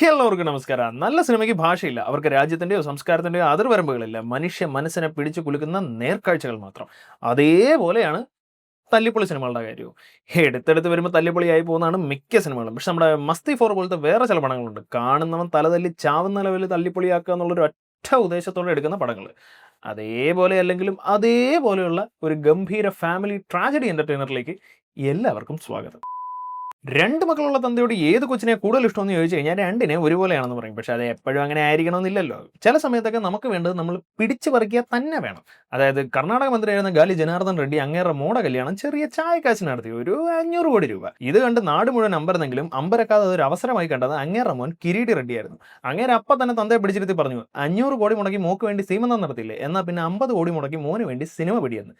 എല്ലാവർക്കും നമസ്കാരം. നല്ല സിനിമയ്ക്ക് ഭാഷയില്ല. അവർക്ക് രാജ്യത്തിന്റെയോ സംസ്കാരത്തിന്റെയോ അതിർവരമ്പുകളില്ല. മനുഷ്യ മനസ്സിനെ പിടിച്ചു കുലുക്കുന്ന നേർക്കാഴ്ചകൾ മാത്രം. അതേപോലെയാണ് തല്ലിപ്പൊളി സിനിമകളുടെ കാര്യവും. എടുത്തെടുത്ത് വരുമ്പോൾ തല്ലിപ്പൊളിയായി പോകുന്നതാണ് മിക്ക സിനിമകളും. പക്ഷെ നമ്മുടെ മസ്തി 4 പോലത്തെ വേറെ ചില പടങ്ങളുണ്ട്. കാണുന്നവൻ തലതല്ലി ചാവുന്ന ലെവലിൽ തല്ലിപ്പൊളിയാക്കുക എന്നുള്ളൊരു ഒറ്റ ഉദ്ദേശത്തോടെ എടുക്കുന്ന പടങ്ങൾ. അതേപോലെ അല്ലെങ്കിലും അതേപോലെയുള്ള ഒരു ഗംഭീര ഫാമിലി ട്രാജഡി എന്റർടൈനറിലേക്ക് എല്ലാവർക്കും സ്വാഗതം. രണ്ട് മക്കളുള്ള തന്തയോട് ഏത് കൊച്ചിനെ കൂടുതൽ ഇഷ്ടമെന്ന് ചോദിച്ചു കഴിഞ്ഞാൽ രണ്ടിനെ ഒരുപോലെയാണെന്ന് പറയും. പക്ഷെ അത് എപ്പോഴും അങ്ങനെ ആയിരിക്കണമെന്നില്ലല്ലോ. ചില സമയത്തൊക്കെ നമുക്ക് വേണ്ടത് നമ്മൾ പിടിച്ചു പറിക്കുക തന്നെ വേണം. അതായത് കർണാടക മന്ത്രിയായിരുന്ന ഗാലി ജനാർദ്ദൻ റെഡ്ഡി അങ്ങേരുടെ മോടെ കല്യാണം ചെറിയ ചായക്കാശ് നടത്തി ഒരു 500 കോടി രൂപ. ഇത് കണ്ട് നാട് മുഴുവൻ അമ്പരന്നെങ്കിലും അമ്പരക്കാതെ ഒരു അവസരമായി കണ്ടത് അങ്ങേരുടെ മോൻ കിരീടി റെഡ്ഡിയായിരുന്നു. അങ്ങേരെ അപ്പം തന്നെ തന്തയെ പിടിച്ചിരുത്തി പറഞ്ഞു, 500 കോടി മുടക്കി മോക്ക് വേണ്ടി സീമന്തം നടത്തിയില്ലേ, എന്നാൽ പിന്നെ 50 കോടി മുടക്കി മോന് വേണ്ടി സിനിമ പിടിയെന്ന്.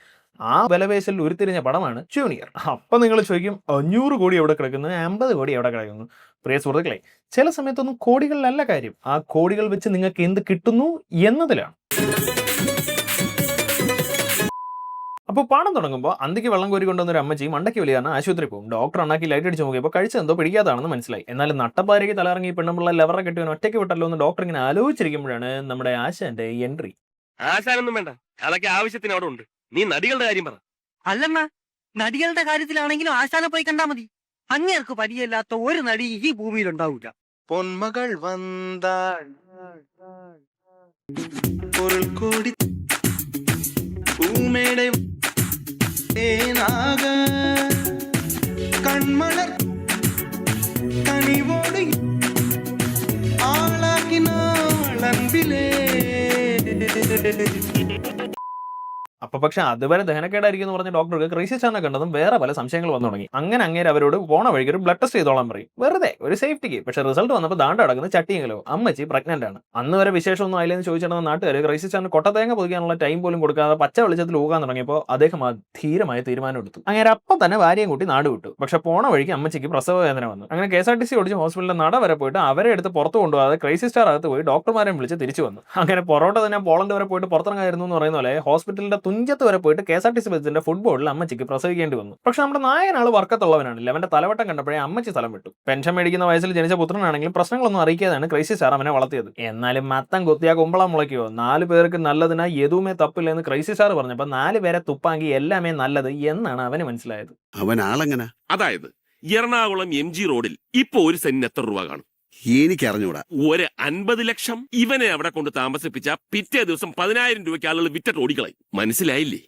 ആ ബലവേശൽ ഉരുത്തിരിഞ്ഞ പടമാണ് ജൂനിയർ. അപ്പൊ നിങ്ങൾ ചോദിക്കും, 500 കോടി എവിടെ കിടക്കുന്നു, 50 കോടി എവിടെ കിടക്കുന്നു? പ്രിയ സുഹൃത്തുക്കളെ, ചില സമയത്തൊന്നും കോടികളിലല്ല കാര്യം, ആ കോടികൾ വെച്ച് നിങ്ങൾക്ക് എന്ത് കിട്ടുന്നു എന്നതിലാണ്. അപ്പോൾ പാടം തുടങ്ങുമ്പോൾ അന്തിക്ക് വെള്ളം കോരി കൊണ്ടുവന്നൊരു അമ്മച്ചി മണ്ടയ്ക്ക് വലിയാണ് ആശുപത്രി പോകും. ഡോക്ടർ അണ്ണാക്കി ലൈറ്റ് അടിച്ച് നോക്കിയപ്പോൾ കഴിച്ചെന്തോ പിടിക്കാതാണെന്ന് മനസ്സിലായി. എന്നാലും നട്ടപ്പാരയ്ക്ക് തലറങ്ങി പെണ്ണുമ്പിള്ള ലെവറെ കെട്ടിവൻ ഒറ്റയ്ക്ക് വിട്ടല്ലോ എന്ന് ഡോക്ടർ ഇങ്ങനെ ആലോചിച്ചിരിക്കുമ്പോഴാണ് നമ്മുടെ ആശാന്റെ എൻട്രി. ആശാനൊന്നും വേണ്ട, അതൊക്കെ ആവശ്യത്തിന് അവിടെ ഉണ്ട്. നീ നടികളുടെ കാര്യം പറ. അല്ലണ്ണ, നടികളുടെ കാര്യത്തിലാണെങ്കിലും ആശാനെ പോയി കണ്ടാ മതി. അങ്ങേർക്ക് പരിചയമില്ലാത്ത ഒരു നടി ഈ ഭൂമിയിൽ ഉണ്ടാവൂല. പൊന്മകൾ വന്താൾ പൊരുൾ കോടി പൂമേടை ഏനാക കൺമലർ കനിവോട് ആളാക്കിനാൾ അൻപിലേ. അപ്പൊ പക്ഷെ അതുവരെ ദഹനക്കേടായിരിക്കും എന്ന് പറഞ്ഞ ഡോക്ടർക്ക് ക്രൈസിസ് ചാനൽ കണ്ടതും വേറെ പല സംശയങ്ങൾ വന്നു തുടങ്ങി. അങ്ങനെ അങ്ങേര് അവരോട് പോണ വഴിക്ക് ഒരു ബ്ലഡ് ടെസ്റ്റ് ചെയ്തോളാൻ പറയും, വെറുതെ ഒരു സേഫ്റ്റിക്ക്. പക്ഷെ റിസൾട്ട് വന്നപ്പോൾ ദാണ്ട് അടക്കുന്ന ചട്ടിയെങ്കിലോ അമ്മച്ചി പ്രഗ്നന്റ് ആണ്. അന്ന് വരെ വിശേഷമൊന്നും ആയില്ലെന്ന് ചോദിച്ചിരുന്ന നാട്ടുകാർ ക്രൈസിസ് ചാനൽ കൊട്ടത്തേങ്ങ പൊതിക്കാനുള്ള ടൈം പോലും കൊടുക്കാതെ പച്ച വെളിച്ചത്തിൽ ഊകാൻ തുടങ്ങിയപ്പോൾ അദ്ദേഹം ധീരമായ തീരുമാനം എടുത്തു. അങ്ങനെ അപ്പം തന്നെ ഭാര്യയും കൂട്ടി നാട് വിട്ടു. പക്ഷെ പോണ വഴിക്ക് അമ്മച്ചിക്ക് പ്രസവ വേദന വന്നു. അങ്ങനെ KSRTC ഓടിച്ച് ഹോസ്പിറ്റലിന്റെ നട വരെ പോയിട്ട് അവരെ എടുത്ത് പുറത്ത് കൊണ്ടുപോകാതെ ക്രൈസിസ് സ്റ്റാർ അകത്ത് പോയി ഡോക്ടർമാരെ വിളിച്ച് തിരിച്ചു വന്നു. അങ്ങനെ പൊറോട്ട തന്നെ പോളണ്ട് വരെ പോയിട്ട് പുറത്തിറങ്ങായിരുന്നു എന്ന് പറയുന്ന പോലെ ഹോസ്പിറ്റലിന്റെ തുഞ്ചത്ത് വരെ പോയിട്ട് KSRTC ബസ്സിന്റെ ഫുട്ബോളിൽ അമ്മച്ചിക്ക് പ്രസവിക്കേണ്ടി വന്നു. പക്ഷെ നമ്മുടെ നായനാൾ വർക്കത്തുള്ളവനാണ്. അവന്റെ തലവട്ടം കണ്ടപ്പോഴേ അമ്മച്ചി സ്ഥലം വിട്ടു. പെൻഷൻ മേടിക്കുന്ന വയസ്സിൽ ജനിച്ച പുത്രനാണെങ്കിലും പ്രശ്നങ്ങളൊന്നും അറിയിക്കാതാണ് ക്രൈസിസ് സ്റ്റാർ അവനെ വളർത്തിയത്. എന്നാലും മത്തം കൊത്തിയാ കുമ്പളം മുളയ്ക്കുവോ, 4 പേർക്ക് നല്ലതിനാ യദുമേ തപ്പില്ല എന്ന് ക്രൈസിസ് സ്റ്റാർ പറഞ്ഞപ്പോൾ 4 പേരെ തുപ്പാങ്കി എല്ലാമേ നല്ലത് എന്നാണ് അവന് മനസ്സിലായത്. അവൻ ആളെങ്ങനെ? അതായത് എറണാകുളം MG റോഡിൽ ഇപ്പൊ ഒരു സെന്റിന് എത്ര രൂപ കാണും? എനിക്കറിഞ്ഞൂടാ. ഒരു 50 ലക്ഷം. ഇവനെ അവിടെ കൊണ്ട് താമസിപ്പിച്ച പിറ്റേ ദിവസം 10,000 രൂപയ്ക്ക് ആളുകൾ വിറ്റിട്ട് ഓടിക്കളയും. മനസ്സിലായില്ലേ?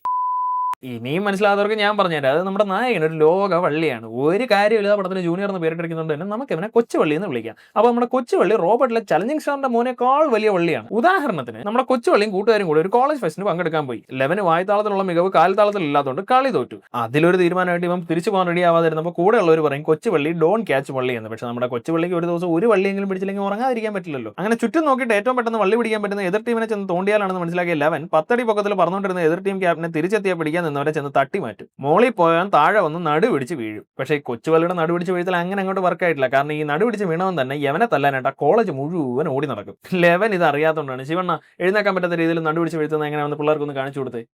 ഇനിയും മനസ്സിലാത്തവർക്ക് ഞാൻ പറഞ്ഞുതരാം. അത് നമ്മുടെ നായകൻ ഒരു ലോക വള്ളിയാണ്. ഒരു കാര്യമില്ല പടത്തിന് ജൂനിയർ എന്ന് പേരിട്ടിരിക്കുന്നുണ്ട് തന്നെ നമുക്ക് ഇവനെ കൊച്ചുവള്ളി എന്ന് വിളിക്കാം. അപ്പോൾ നമ്മുടെ കൊച്ചുവള്ളി റോബർട്ടിലെ ചലഞ്ചിങ് സ്റ്റാറിന്റെ മോനേക്കാൾ വലിയ വള്ളിയാണ്. ഉദാഹരണത്തിന് നമ്മുടെ കൊച്ചുവള്ളിയും കൂട്ടുകാരും കൂടെ ഒരു കോളേജ് ഫെസ്റ്റിന് പങ്കെടുക്കാൻ പോയി. ലെവന് വായ്ത്താളത്തിലുള്ള മികവ് കാൽത്താളത്തിൽ ഇല്ലാത്തതുകൊണ്ട് കളി തോറ്റു. അതിലൊരു തീരുമാനമായിട്ട് ഇവൻ തിരിച്ചു പോകാൻ റെഡി ആവാതിരുന്നപ്പോൾ കൂടെ ഉള്ളവർ പറയും കൊച്ചുവള്ളി ഡോൺ ക്യാച്ച് വള്ളി എന്ന്. പക്ഷെ നമ്മുടെ കൊച്ചുവള്ളിക്ക് ഒരു ദിവസം ഒരു വള്ളിയെങ്കിലും പിടിച്ചില്ലെങ്കിൽ ഉറങ്ങാതിരിക്കാൻ പറ്റില്ലല്ലോ. അങ്ങനെ ചുറ്റും നോക്കിയിട്ട് ഏറ്റവും പെട്ടെന്ന് വള്ളി പിടിക്കാൻ പറ്റുന്ന എതിർ ടീമിനെ ചെന്ന് തോണ്ടിയാലാണെന്ന് മനസ്സിലാക്കിയ ലെവൻ 10 അടി പൊക്കത്തിൽ പറഞ്ഞുകൊണ്ടിരുന്ന എതിർ ടീം ക്യാപ്റ്റനെ തിരിച്ചെത്തിയാൽ പിടിക്കാൻ നിന്നവരെ ചെന്ന് തട്ടി മാറ്റും. മോളിൽ പോയാൽ താഴെ വന്ന് നടുപിടിച്ച് വീഴും. പക്ഷേ ഈ കൊച്ചുവള്ളിയുടെ നടുപിടിച്ച് വീഴ്ത്തൽ അങ്ങനെ അങ്ങോട്ട് വർക്കായിട്ടില്ല. കാരണം ഈ നടുപിടിച്ച് വീണവൻ തന്നെ യവനെ തല്ലാനായിട്ട് ആ കോളേജ് മുഴുവൻ ഓടി നടക്കും. ലെവൻ ഇത് അറിയാത്തതുകൊണ്ടാണ് ശിവണ്ണ എഴുന്നേക്കാൻ പറ്റാത്ത രീതിയിൽ നടുപിടിച്ച് വീഴ്ത്തുന്നത് എങ്ങനെയാണെന്ന് പിള്ളേർക്കൊന്ന് കാണിച്ചു കൊടുത്തേ.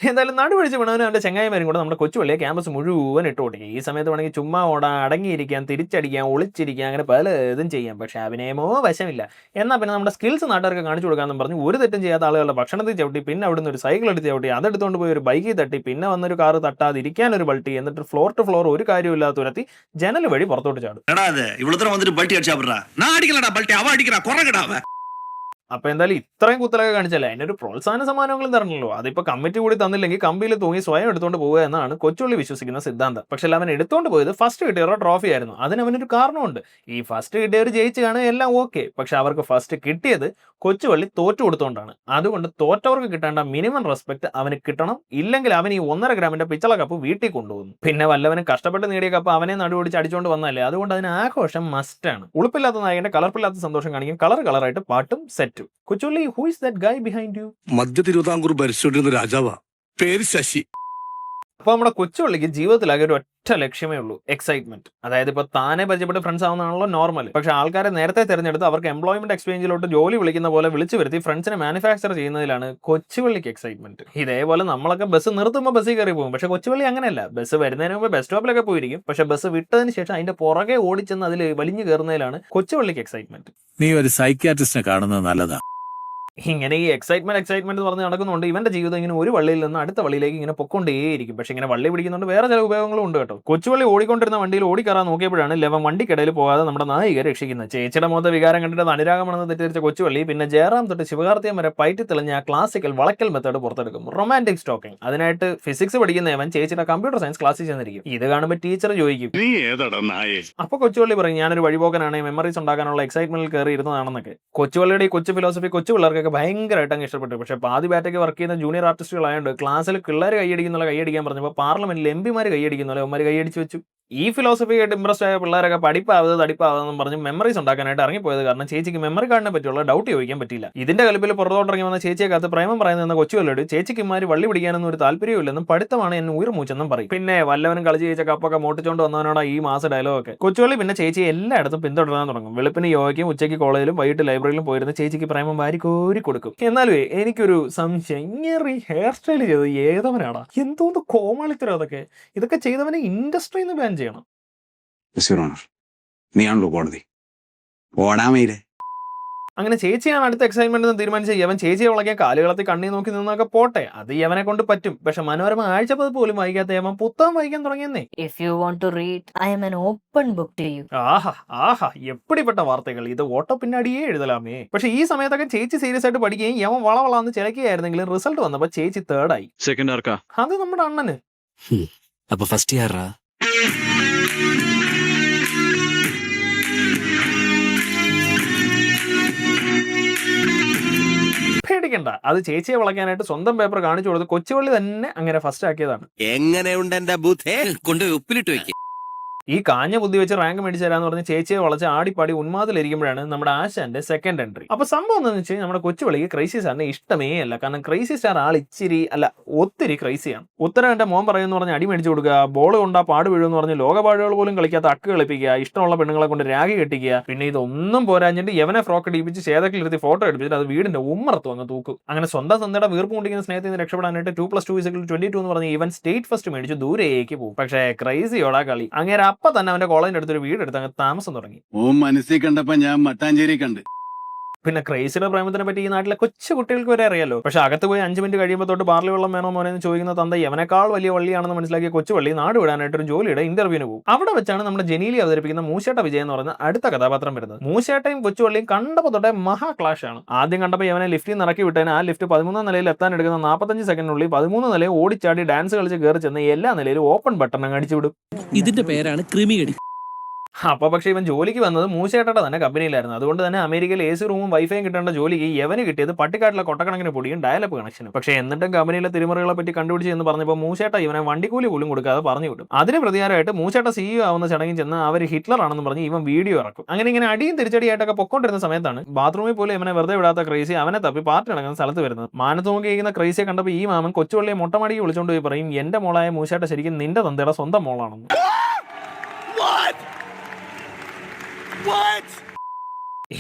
എന്തായാലും നടുപിടിച്ച് വീണവനും അവൻ്റെ ചെങ്ങായിമാരും കൂടെ നമ്മുടെ കൊച്ചുവള്ളിയെ ക്യാമ്പസ് മുഴുവൻ ഇട്ട് ഓടിക്കുക. ഈ സമയത്ത് വേണമെങ്കിൽ ചുമ്മാ ഓടാൻ, അടങ്ങിയിരിക്കാൻ, തിരിച്ചടിക്കാൻ, ഒളിച്ചിരിക്കാൻ, അങ്ങനെ പലതും ചെയ്യാം. പക്ഷേ അഭിനയമോ വശമില്ല. എന്നാൽ പിന്നെ നമ്മുടെ സ്കിൽസ് നാട്ടുകാർക്ക് കാണിച്ചു കൊടുക്കാമെന്ന് പറഞ്ഞ് ഒരു തെറ്റും ചെയ്യാത്ത ആളുകളുടെ ഭക്ഷണത്തിൽ ചവിട്ടി, പിന്നെ അവിടുന്ന് ഒരു സൈക്കിൾ എടുത്ത് ചവിട്ടി, അതെടുത്തുകൊണ്ട് പോയി ഒരു ബൈക്കിൽ തട്ടി, പിന്നെ വന്നൊരു കാറ് തട്ടാതിരിക്കാൻ ഒരു ബൾട്ടി, എന്നിട്ട് ഫ്ലോർ ടു ഫ്ലോർ ഒരു കാര്യമില്ലാത്ത തുരത്തി ജനൽ വഴി പുറത്തോട്ട് ചാടും. അപ്പൊ എന്തായാലും ഇത്രയും കുത്തലൊക്കെ കാണിച്ചല്ലേ അതിനൊരു പ്രോത്സാഹന സമ്മാനങ്ങളും തരണല്ലോ. അതിപ്പോ കമ്മിറ്റി കൂടി തന്നില്ലെങ്കിൽ കമ്പിയിൽ തൂങ്ങി സ്വയം എടുത്തുകൊണ്ട് പോവുക എന്നാണ് കൊച്ചുള്ളി വിശ്വസിക്കുന്ന സിദ്ധാന്തം. പക്ഷെ അവൻ എടുത്തുകൊണ്ട് പോയത് ഫസ്റ്റ് കിട്ടിയവരുടെ ട്രോഫി ആയിരുന്നു. അതിന് അവനൊരു കാരണമുണ്ട്. ഈ ഫസ്റ്റ് കിട്ടിയവർ ജയിച്ച് കാണുക എല്ലാം ഓക്കെ. പക്ഷെ അവർക്ക് ഫസ്റ്റ് കിട്ടിയത് കൊച്ചുവള്ളി തോറ്റു കൊടുത്തോണ്ടാണ്. അതുകൊണ്ട് തോറ്റവർക്ക് കിട്ടേണ്ട മിനിമം റെസ്പെക്ട് അവന് കിട്ടണം. ഇല്ലെങ്കിൽ അവൻ ഈ 1.5 ഗ്രാമിന്റെ പിച്ചള കപ്പ് വീട്ടിൽ കൊണ്ടുപോകുന്നു. പിന്നെ വല്ലവനും കഷ്ടപ്പെട്ട് നേടിയ കപ്പ് അവനെ നടുപിടിച്ച് അടിച്ചുകൊണ്ട് വന്നല്ലേ. അതുകൊണ്ട് അതിന് ആഘോഷം മസ്റ്റാണ്. ഉളുപ്പില്ലാത്ത നായകന്റെ കളർപ്പില്ലാത്ത സന്തോഷം കാണിക്കും കളറായിട്ട് പാട്ടും സെറ്റ്. കൊച്ചുള്ളി, who is that guy behind you? മധ്യ തിരുവിതാംകൂർ ഭരിച്ചുകൊണ്ടിരുന്ന രാജാവാ, പേര് ശശി. അപ്പൊ നമ്മുടെ കൊച്ചുപള്ളിക്ക് ജീവിതത്തിലാകെ ഒരു ഒറ്റ ലക്ഷ്യമേ ഉള്ളൂ, എക്സൈറ്റ്മെന്റ്. അതായത് ഇപ്പൊ താനെ പരിചയപ്പെട്ട് ഫ്രണ്ട്സ് ആവുന്നതാണല്ലോ നോർമൽ. പക്ഷെ ആൾക്കാരെ നേരത്തെ തെരഞ്ഞെടുത്ത് അവർക്ക് എംപ്ലോയ്മെന്റ് എക്സ്ചേഞ്ചിലോട്ട് ജോലി വിളിക്കുന്ന പോലെ വിളിച്ചു വരുത്തി ഫ്രണ്ട്സിനെ മാനുഫാക്ചർ ചെയ്യുന്നതിലാണ് കൊച്ചുപള്ളിക്ക് എക്സൈറ്റ്മെന്റ്. ഇതേപോലെ നമ്മളൊക്കെ ബസ് നിർത്തുമ്പോൾ ബസ്സിൽ കയറി പോകും. പക്ഷെ കൊച്ചുപള്ളി അങ്ങനെയല്ല. ബസ് വരുന്നതിന് മുമ്പ് ബസ് സ്റ്റോപ്പിലൊക്കെ പോയിരിക്കും. പക്ഷെ ബസ് വിട്ടതിന് ശേഷം അതിന്റെ പുറകെ ഓടിച്ചെന്ന് അതിൽ വലിഞ്ഞു കയറുന്നതിലാണ് കൊച്ചുപള്ളിക്ക് എക്സൈറ്റ്മെന്റ്. നീ ഒരു സൈക്യാട്രിസ്റ്റിനെ കാണുന്നത് നല്ലതാ. ഇങ്ങനെ ഈ എക്സൈറ്റ്മെന്റ് പറഞ്ഞ് നടക്കുന്നുണ്ട്. ഇവന്റെ ജീവിതം ഇങ്ങനെ ഒരു വള്ളിയിൽ നിന്ന് അടുത്ത വള്ളിയിലേക്ക് ഇങ്ങനെ പൊക്കൊണ്ടേയിരിക്കും. പക്ഷെ ഇങ്ങനെ വള്ളി പിടിക്കുന്നുണ്ട് വേറെ ചില ഉപയോഗങ്ങളും ഉണ്ട് കേട്ടോ. കൊച്ചുവള്ളി ഓടിക്കൊണ്ടിരുന്ന വണ്ടിയിൽ ഓടിക്കറാൻ നോക്കിയപ്പോഴാണ് ലെവൻ വണ്ടിക്കിടയിൽ പോകാതെ നമ്മുടെ നായിക രക്ഷിക്കുന്നത്. ചേച്ചിയുടെ മുഖത്തെ വികാരം കണ്ടിട്ട് അനുരാഗമാണെന്ന് തെറ്റിദ്ധരിച്ച കൊച്ചുവള്ളി പിന്നെ ജയറാം തൊട്ട് ശിവകാർത്തിയം വരെ പയറ്റി തെളിഞ്ഞ ആ ക്ലാസിക്കൽ വളക്കൽ മെത്തേഡ് പുറത്തെടുക്കും. Romantic stalking. അതിനായിട്ട് ഫിസിക്സ് പഠിക്കുന്ന അവൻ ചേച്ചിയുടെ കമ്പ്യൂട്ടർ സയൻസ് ക്ലാസ്സിൽ ചെന്നിരിക്കും. ഇത് കാണുമ്പോൾ ടീച്ചർ ചോദിക്കും, നീ ഏതാടാ നായേ? അപ്പൊ കൊച്ചുവള്ളി പറയും, ഞാനൊരു വഴിപോക്കനാണ്, മെമ്മറീസ് ഉണ്ടാക്കാനുള്ള എക്സൈറ്റ്മെന്റിൽ കയറി ഇരുന്നതാണെന്നൊക്കെ. കൊച്ചുവള്ളിയുടെ ഈ കൊച്ചു ഫിലോസഫി കൊച്ചു പിള്ളേർക്കൊക്കെ ഭയങ്കരമായിട്ട് അങ്ങ് ഇഷ്ടപ്പെട്ടു. പക്ഷെ പാതി ബാറ്റയ്ക്ക് വർക്ക് ചെയ്യുന്ന ജൂനിയർ ആർട്ടിസ്റ്റുകളായതുകൊണ്ട് ക്ലാസ്സിൽ പിള്ളേർ കൈയടിക്കാൻ പറഞ്ഞപ്പോൾ പാർലമെന്റിൽ എംപിമാർ കൈയടിക്കുന്നല്ലോ അവന്മാർ കൈയടിച്ചു വെച്ചു. ഈ ഫിലോസഫി ആയിട്ട് ഇംപ്രസ്ഡ് ആയ പിള്ളേരൊക്കെ തടിപ്പാവതെന്നും പറഞ്ഞ് മെമ്മറീസ് ഉണ്ടാക്കാനായിട്ട് ഇറങ്ങിപ്പോയത് കാരണം ചേച്ചിക്ക് മെമ്മറി കാർഡിനെ പറ്റിയുള്ള ഡൗട്ട് ചോദിക്കാൻ പറ്റില്ല. ഇതിന്റെ കലിപ്പിൽ പുറത്തോട്ടിറങ്ങി വന്ന ചേച്ചിയെ കാത്ത് പ്രേമം പറയുന്ന കൊച്ചുവല്ലോട് ചേച്ചിക്ക് ഇമാര് വള്ളി പിടിക്കാനൊന്നും ഒരു താല്പര്യമില്ലെന്നും പഠിത്തമാണ് എന്നെ ഉയർമൂച്ചെന്നും പറയും. പിന്നെ വല്ലവനും കളിച്ച് ജയിച്ച കപ്പൊക്കെ മോട്ടിച്ചോണ്ട് വന്നവനോടാ ഈ മാസ ഡയലോഗൊക്കെ. കൊച്ചുവള്ളി പിന്നെ ചേച്ചിയെ എല്ലായിടത്തും പിന്തുടരാൻ തുടങ്ങും. വെളുപ്പിന് യോഗയ്ക്കും ഉച്ചയ്ക്ക് കോളേജിലും വൈകിട്ട് ലൈബ്രറിയിലും പോയിരുന്ന ചേച്ചിക്ക് പ്രേമം വാരി കോരി കൊടുക്കും. എന്നാലും എനിക്കൊരു സംശയം, ഇങ്ങനെ ഹെയർ സ്റ്റൈൽ ചെയ്തത് ഏതവനാടാ? എന്തോന്ന് കോമാളിത്തരം അതൊക്കെ. ഇതൊക്കെ ചെയ്തവനെ ഇൻഡസ്ട്രിയിൽ നിന്ന് ബാൻ ചെയ്യണം. നീയാണല്ലോ കോടതി. ഓടാമയിലേ. അങ്ങനെ ചേച്ചിയാണ് അടുത്ത എക്സൈറ്റ്മെന്റ് എന്ന് തീരുമാനിച്ച യവൻ ചേച്ചിയെ വളയ്ക്കാൻ കാലുകളത്തിൽ കണ്ണി നോക്കി നിന്നൊക്കെ പോട്ടെ, അത് യവനെ കൊണ്ട് പറ്റും. പക്ഷെ മനോരമ ആഴ്ചപ്പത് പോലും വായിക്കാത്ത യവൻ പുസ്തകം വായിക്കാൻ തുടങ്ങിയെന്നേ. If you want to read, I am an open book to you. ആഹാ എപ്പിടിപ്പെട്ട വാർത്തകൾ. ഇത് ഓട്ടോ പിന്നാടിയേ എഴുതലാമേ. പക്ഷെ ഈ സമയത്തൊക്കെ ചേച്ചി സീരിയസ് ആയിട്ട് പഠിക്കുകയും യവൻ വളവളാന്ന് ചിലക്കുകയായിരുന്നെങ്കിലും റിസൾട്ട് വന്നപ്പോ ചേച്ചി തേർഡായി. സെക്കൻഡ് ആർക്കാ? അത് നമ്മുടെ അണ്ണന്. അപ്പൊ ഫസ്റ്റ് ഇയറാ? പേടിക്കണ്ട, അത് ചേച്ചിയെ വളയ്ക്കാനായിട്ട് സ്വന്തം പേപ്പർ കാണിച്ചു കൊടുത്ത് കൊച്ചുവള്ളി തന്നെ അങ്ങനെ ഫസ്റ്റ് ആക്കിയതാണ്. എങ്ങനെയുണ്ട് എന്റെ ബുദ്ധേ? കൊണ്ടുപോയി ഉപ്പിലിട്ട് വെക്ക്. ഈ കാഞ്ഞ ബുദ്ധി വെച്ച് റാങ്ക് മേടിച്ചു തരാന്ന് പറഞ്ഞ് ചേച്ചിയെ വളച്ച് ആടിപ്പാടി ഉന്മാദിലിരിക്കുമ്പോഴാണ് നമ്മുടെ ആശാന്റെ സെക്കൻഡ് എൻട്രി. അപ്പൊ സംഭവം എന്താണെന്ന് വെച്ച് കഴിഞ്ഞാൽ നമ്മുടെ കൊച്ചുവള്ളിക്ക് ക്രൈസി സ്റ്റാറിനെ ഇഷ്ടമേ അല്ല. കാരണം ക്രൈസി സ്റ്റാർ ആൾ ഒത്തിരി ക്രൈസിയാണ്. ഉത്തരം എന്റെ മോൻ പറയുന്ന പറഞ്ഞ് അടി മേടിച്ചു കൊടുക്കുക, ബോൾ കൊണ്ടാ പാട് വീഴുമെന്ന് പറഞ്ഞ് ലോകപാടുകൾ പോലും കളിക്കാത്ത അക്ക് കളിപ്പിക്കുക, ഇഷ്ടമുള്ള പെണ്ണുങ്ങളെ കൊണ്ട് രാഗി കെട്ടിക്കുക. പിന്നെ ഇതൊന്നും പോരാഞ്ഞിട്ട് യവനെ ഫ്രോക്ക് ഇടിപ്പിച്ച് ചേതക്കിലിരുത്തി ഫോട്ടോ എടുപ്പിച്ചിട്ട് അത് വീടിന്റെ ഉമ്മറത്ത് വന്ന് തൂക്കും. അങ്ങനെ സ്വന്തം സ്വന്തയുടെ വീർപ്പ് കൊണ്ടിരിക്കുന്ന സ്നേഹത്തിൽ നിന്ന് രക്ഷപ്പെടാനായിട്ട് 2+2=22 എന്ന് പറഞ്ഞ് ഇവൻ സ്റ്റേറ്റ് ഫസ്റ്റ് മേടിച്ച് ദൂരേക്ക് പോകും. പക്ഷേ ക്രൈസിയോടാ കളി. അങ്ങനെ അപ്പൊ തന്നെ അവന്റെ കോളേജിന്റെ അടുത്തൊരു വീടെടുത്ത് അങ്ങ് താമസം തുടങ്ങി. ഓ മനസ്സിൽ കണ്ടപ്പോ ഞാൻ മട്ടാഞ്ചേരി കണ്ട്. പിന്നെ ക്രൈസിയുടെ പ്രേമത്തിനെ പറ്റി ഈ നാട്ടിലെ കൊച്ചു കുട്ടികൾക്ക് വരെ അറിയാലോ. പക്ഷെ അകത്ത് പോയി 5 മിനിറ്റ് കഴിയുമ്പോൾ തൊട്ട് ബാർലി വെള്ളം വേണോ മോനെ എന്ന് ചോദിക്കുന്ന തന്ത യവനേക്കാൾ വലിയ വള്ളിയാണെന്ന് മനസ്സിലാക്കിയ കൊച്ചുവള്ളി നാട് വിടാനായിട്ട് ഒരു ജോലിയുടെ ഇന്റർവ്യൂവിന് പോകും. അവിടെ വെച്ചാണ് നമ്മുടെ ജനീലി അവതരിപ്പിക്കുന്ന മൂശേട്ട വിജയ് എന്ന് പറയുന്ന അടുത്ത കഥാപാത്രം വരുന്നത്. മൂശേട്ടയും കൊച്ചുവള്ളിയും കണ്ടപ്പോൾ തൊട്ടേ മഹാ ക്ലാഷ് ആണ്. ആദ്യം കണ്ടപ്പോൾ യവനെ ലിഫ്റ്റിൽ നിന്ന് ഇറക്കി വിട്ടതിന് ആ ലിഫ്റ്റ് 13ാം നിലയിൽ എത്താൻ എടുക്കുന്ന 45 സെക്കൻഡിനുള്ളിൽ 13 നിലയിൽ ഓടിച്ചാടി ഡാൻസ് കളിച്ച് കയറി ചെന്ന് എല്ലാ നിലയിലും ഓപ്പൺ ബട്ടൺ അങ്ങ് അടിച്ചു വിടും. ഇതിന്റെ പേരാണ് ക്രിമികടി. അപ്പൊ പക്ഷേ ഇവൻ ജോലിക്ക് വന്നത് മൂശേട്ടയുടെ തന്നെ കമ്പനിയിലായിരുന്നു. അതുകൊണ്ട് തന്നെ അമേരിക്കയിൽ AC റൂമും വൈഫൈയും കിട്ടേണ്ട ജോലിക്ക് യവന് കിട്ടിയത് പട്ടിക്കാട്ടിലെ കൊട്ടക്കണക്കിന് പൊടിയും ഡയലപ്പ് കണക്ഷനും. പക്ഷേ എന്നിട്ടും കമ്പനിയിലെ തിരുമറികളെ പറ്റി കണ്ടുപിടിച്ച് എന്ന് പറഞ്ഞപ്പോൾ മൂശേട്ട ഇവനെ വണ്ടിക്കൂലി പോലും കൊടുക്കാതെ പറഞ്ഞു വിടും. അതിന് പ്രതികാരമായിട്ട് മൂശേട്ട CEO ആവുന്ന ചടങ്ങിൽ ചെന്ന് അവർ ഹിറ്റ്ലർ ആണെന്ന് പറഞ്ഞ് ഇവൻ വീഡിയോ ഇറക്കും. അങ്ങനെ ഇങ്ങനെ അടിയും തിരിച്ചടിയായിട്ടൊക്കെ പൊക്കൊണ്ടിരുന്ന സമയത്താണ് ബാത്റൂമിൽ പോലും ഇവനെ വെറുതെ വിടാത്ത ക്രൈസി അവനെ തപ്പി പാർട്ടി നടക്കുന്ന സ്ഥലത്ത് വരുന്നത്. മാനത്ത് നോക്കി കഴിക്കുന്ന ക്രൈസിയെ കണ്ടപ്പോൾ ഈ മാമൻ കൊച്ചുവള്ളിയെ മൊട്ടമടിക്ക് വിളിച്ചുകൊണ്ട് പോയി പറയും, എന്റെ മോളായ മൂശേട്ട ശരിക്കും നിന്റെ തന്തയുടെ സ്വന്തം മോളാണെന്ന്.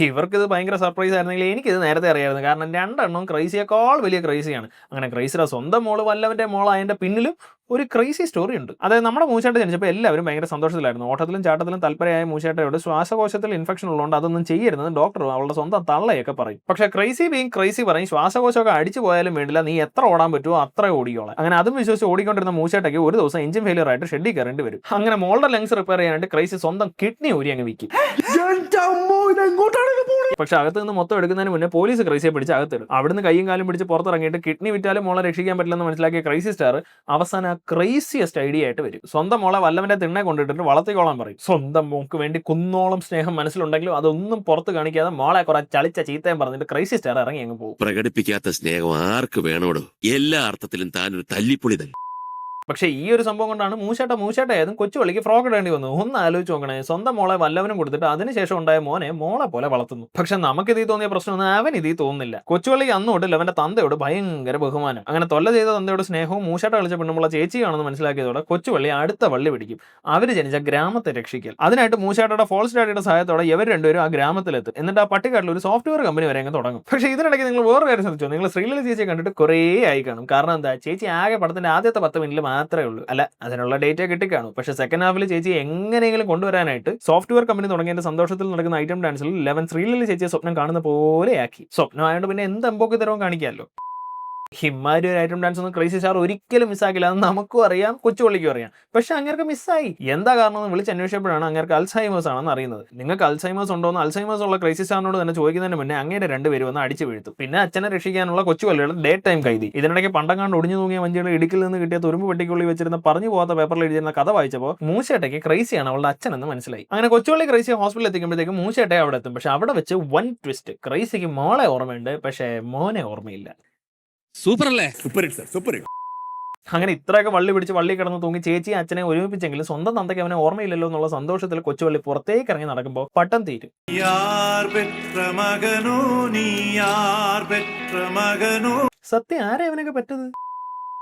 ഇവർക്കിത് ഭയങ്കര സർപ്രൈസ് ആയിരുന്നെങ്കിൽ എനിക്കിത് നേരത്തെ അറിയായിരുന്നു. കാരണം രണ്ടെണ്ണം ക്രൈസിയേക്കാൾ വലിയ ക്രൈസിയാണ്. അങ്ങനെ ക്രൈസിയുടെ സ്വന്തം മോള് വല്ലവന്റെ മോളായതിന്റെ പിന്നിലും ഒരു ക്രൈസി സ്റ്റോറി ഉണ്ട്. അതായത് നമ്മുടെ മൂശേട്ട ജനിച്ചപ്പോൾ എല്ലാവരും ഭയങ്കര സന്തോഷത്തിലായിരുന്നു. ഓട്ടത്തിലും ചാട്ടത്തിലും തൽപരയായ മൂശേട്ടയോട് ശ്വാസകോശത്തിൽ ഇൻഫെക്ഷൻ ഉള്ളതുകൊണ്ട് അതൊന്നും ചെയ്യരുതെന്ന് ഡോക്ടറും അവളുടെ സ്വന്തം തള്ളയൊക്കെ പറയും. പക്ഷേ ക്രൈസി ബീങ് ക്രൈസി പറയും, ശ്വാസകോശമൊക്കെ അടിച്ചു പോയാലും വേണ്ടില്ല, നീ എത്ര ഓടാൻ പറ്റുമോ അത്ര ഓടിയോളാം. അങ്ങനെ അതും വിശ്വസിച്ച് ഓടിക്കൊണ്ടിരുന്ന മൂശേട്ടയ്ക്ക് ഒരു ദിവസം എഞ്ചിൻ ഫെയിലിയർ ആയിട്ട് ഷെഡിൽ കയറേണ്ടി വരും. അങ്ങനെ മോളുടെ ലങ്സ് റിപ്പയർ ചെയ്യാനായിട്ട് ക്രൈസി സ്വന്തം കിഡ്നി ഊരി അങ്ങ് വിൽക്കും. പക്ഷെ അകത്ത് നിന്ന് മൊത്തം എടുക്കുന്നതിന് മുന്നേ പോലീസ് ക്രൈസിയെ പിടിച്ച് അകത്തിടും. അവിടുന്ന് കൈയും കാലും പിടിച്ച് പുറത്തിറങ്ങിയിട്ട് കിഡ്നി വിറ്റാലും മോളെ രക്ഷിക്കാൻ പറ്റില്ലെന്ന് മനസ്സിലാക്കിയ ക്രൈസി സ്റ്റാർ അവസാനം ക്രൈസിയസ്റ്റ് ഐഡിയ ആയിട്ട് വരും. സ്വന്തം മോളെ വല്ലവന്റെ തിണ്ണെ കൊണ്ടിട്ടിട്ട് വളർത്തിക്കോളാൻ പറയും. സ്വന്തം മോക്ക് വേണ്ടി കുന്നോളം സ്നേഹം മനസ്സിലുണ്ടെങ്കിലും അതൊന്നും പുറത്ത് കാണിക്കാതെ മോളെ കുറെ ചളിച്ച ചീത്തയും പറഞ്ഞിട്ട് ക്രൈസി സ്റ്റാർ ഇറങ്ങി അങ്ങ് പോകും. പ്രകടിപ്പിക്കാത്ത സ്നേഹം ആർക്ക് വേണോടോ? എല്ലാ അർത്ഥത്തിലും താനൊരു തല്ലിപ്പൊളി തന്നെ. പക്ഷേ ഈ ഒരു സംഭവം കൊണ്ടാണ് മൂശാട്ടയായതും കൊച്ചുവള്ളിക്ക് ഫ്രോക്ക് ഇടേണ്ടി വന്നു. ഒന്ന് ആലോചിച്ച് നോക്കണേ, സ്വന്തം മോളെ വല്ലവനും കൊടുത്തിട്ട് അതിനുശേഷം ഉണ്ടായ മോനെ മോളെ പോലെ വളർത്തുന്നു. പക്ഷെ നമുക്ക് ഇതിൽ തോന്നിയ പ്രശ്നമൊന്നും അവൻ ഇതിൽ തോന്നുന്നില്ല. കൊച്ചുവള്ളിക്ക് അന്നോട്ട് അവന്റെ തന്തയോട് ഭയങ്കര ബഹുമാനം. അങ്ങനെ തൊല്ല ചെയ്ത തന്തയോട് സ്നേഹവും മൂശാട്ട കളിച്ച പെണ്ണുമുള്ള ചേച്ചിയാണെന്ന് മനസ്സിലാക്കിയതോടെ കൊച്ചുവള്ളി അടുത്ത വള്ളി പിടിക്കും. അവർ ജനിച്ച ഗ്രാമത്തെ രക്ഷിക്കൽ. അതിനായിട്ട് മൂശാട്ടയുടെ ഫോൾസ് ഡാഡിയുടെ സഹായത്തോടെ ഇവർ രണ്ടുപേരും ആ ഗ്രാമത്തിലെത്തും. എന്നിട്ട് ആ പട്ടിക്കാട്ടിൽ ഒരു സോഫ്റ്റ്വെയർ കമ്പനി വരെ അങ്ങ് തുടങ്ങും. പക്ഷേ ഇതിനിടയ്ക്ക് നിങ്ങൾ വേറെ കാര്യം ശ്രദ്ധിച്ചോ, നിങ്ങൾ ശ്രീലത ചേച്ചിയെ കണ്ടിട്ട് കുറേ ആയി കാണും. കാരണം എന്താ, ചേച്ചി ആകെ പടത്തിന്റെ ആദ്യത്തെ 10 മിനിറ്റിൽ മാത്രമേ ഉള്ളൂ. അല്ല, അതിനുള്ള ഡേറ്റ കിട്ടിക്കാണും. പക്ഷേ സെക്കൻഡ് ഹാഫിൽ ചേച്ചി എങ്ങനെയെങ്കിലും കൊണ്ടുവരാനായിട്ട് സോഫ്റ്റ്വെയർ കമ്പനി തുടങ്ങിയതിന്റെ സന്തോഷത്തിൽ നടക്കുന്ന ഐറ്റം ഡാൻസിൽ 11 ശ്രീലത ചേച്ചിയെ സ്വപ്നം കാണുന്ന പോലെയാക്കി. സ്വപ്നമായതുകൊണ്ട് പിന്നെ എന്ത് എമ്പോക്ക് തരവും കാണിക്കാമല്ലോ. ഹിമാരി ഒരു ഐറ്റം ഡാൻസ് ഒന്നും ക്രൈസി സ്റ്റാർ ഒരിക്കലും മിസ്സാക്കില്ല. അത് നമുക്കും അറിയാം, കൊച്ചുവള്ളിക്കും അറിയാം. പക്ഷെ അങ്ങേർക്ക് മിസ്സായി. എന്താ കാരണം എന്ന് വിളിച്ച് അന്വേഷിച്ചപ്പോഴാണ് അങ്ങേർക്ക് അൽസൈമേഴ്സ് ആണെന്ന് അറിയുന്നത്. നിങ്ങൾക്ക് അൽസൈമേഴ്സ് ഉണ്ടോന്ന് അൽസൈമേഴ്സ് ഉള്ള ക്രൈസി സ്റ്റാറിനോട് തന്നെ ചോദിക്കുന്നതിന് മുന്നേ അങ്ങേരെ രണ്ടുപേരും വന്ന് അടിച്ചു വീഴ്ത്തും. പിന്നെ അച്ഛനെ രക്ഷിക്കാനുള്ള കൊച്ചുവള്ളിയുടെ ഡേ ടൈം കൈതി. ഇതിനിടയ്ക്ക് പണ്ടങ്ങാണ്ട് ഒടിഞ്ഞു തൂങ്ങിയ വഞ്ചിയുടെ ഇടുക്കിൽ നിന്ന് കിട്ടിയ തുരുമ്പ് പെട്ടിക്കുള്ളിൽ വെച്ചിരുന്ന പറഞ്ഞു പോകാത്ത പേപ്പറിൽ എഴുതിയിരുന്ന കഥ വായിച്ചപ്പോൾ മൂശേട്ടയ്ക്ക് ക്രൈസിയാണ് അവളുടെ അച്ഛനെന്ന് മനസ്സിലായി. അങ്ങനെ കൊച്ചുവള്ളി ക്രൈസിയെ ഹോസ്പിറ്റലിൽ എത്തിക്കുമ്പോഴത്തേക്കും മൂശേട്ടയെ അവിടെ എത്തും. പക്ഷെ അവിടെ വെച്ച് വൺ ട്വിസ്റ്റ്. ക്രൈസിക്ക് മോളെ ഓർമ്മയുണ്ട്, പക്ഷേ മോനെ ഓർമ്മയില്ല. സൂപ്പർ അല്ലേ? അങ്ങനെ ഇത്രയൊക്കെ വള്ളി പിടിച്ച് വള്ളി കിടന്ന് തൂങ്ങി ചേച്ചി അച്ഛനെ ഒരുമിപ്പിച്ചെങ്കിലും സ്വന്തം തന്തയ്ക്ക് അവനെ ഓർമ്മയില്ലല്ലോ എന്നുള്ള സന്തോഷത്തിൽ കൊച്ചുവള്ളി പുറത്തേക്ക് ഇറങ്ങി നടക്കുമ്പോൾ പട്ടം തീരും. സത്യം ആരെ അവനൊക്കെ പറ്റത്?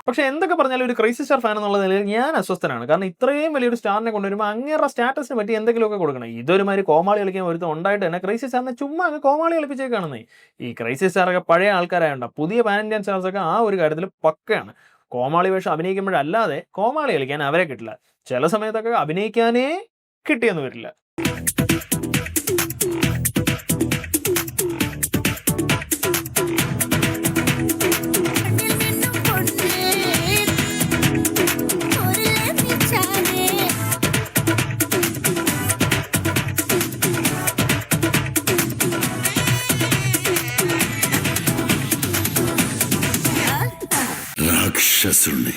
പക്ഷെ എന്തൊക്കെ പറഞ്ഞാലും ഒരു ക്രൈസി സ്റ്റാർ ഫാൻ എന്നുള്ള നിലയിൽ ഞാൻ അസ്വസ്ഥനാണ്. കാരണം ഇത്രയും വലിയൊരു സ്റ്റാറിനെ കൊണ്ടുവരുമ്പോൾ അങ്ങേറെ സ്റ്റാറ്റസിനെ പറ്റി എന്തെങ്കിലുമൊക്കെ കൊടുക്കണം. ഇതൊരുമാതിരി കോമാളി കളിക്കാൻ ഒരുത്തം ഉണ്ടായിട്ട് തന്നെ ക്രൈസി സ്റ്റാറിനെ ചുമ്മാ അങ്ങ് കോമാളി കളിപ്പിച്ചേക്കാണെന്നേ. ഈ ക്രൈസി സ്റ്റാറൊക്കെ പഴയ ആൾക്കാരായുണ്ട്. പുതിയ പാൻ ഇന്ത്യൻ സ്റ്റാർസൊക്കെ ആ ഒരു കാര്യത്തിൽ പക്കയാണ്. കോമാളി വേഷം അഭിനയിക്കുമ്പോഴല്ലാതെ കോമാളി കളിക്കാൻ അവരെ കിട്ടില്ല. ചില സമയത്തൊക്കെ അഭിനയിക്കാനേ കിട്ടിയെന്ന് വരില്ല. രാക്ഷസുണ്ണി.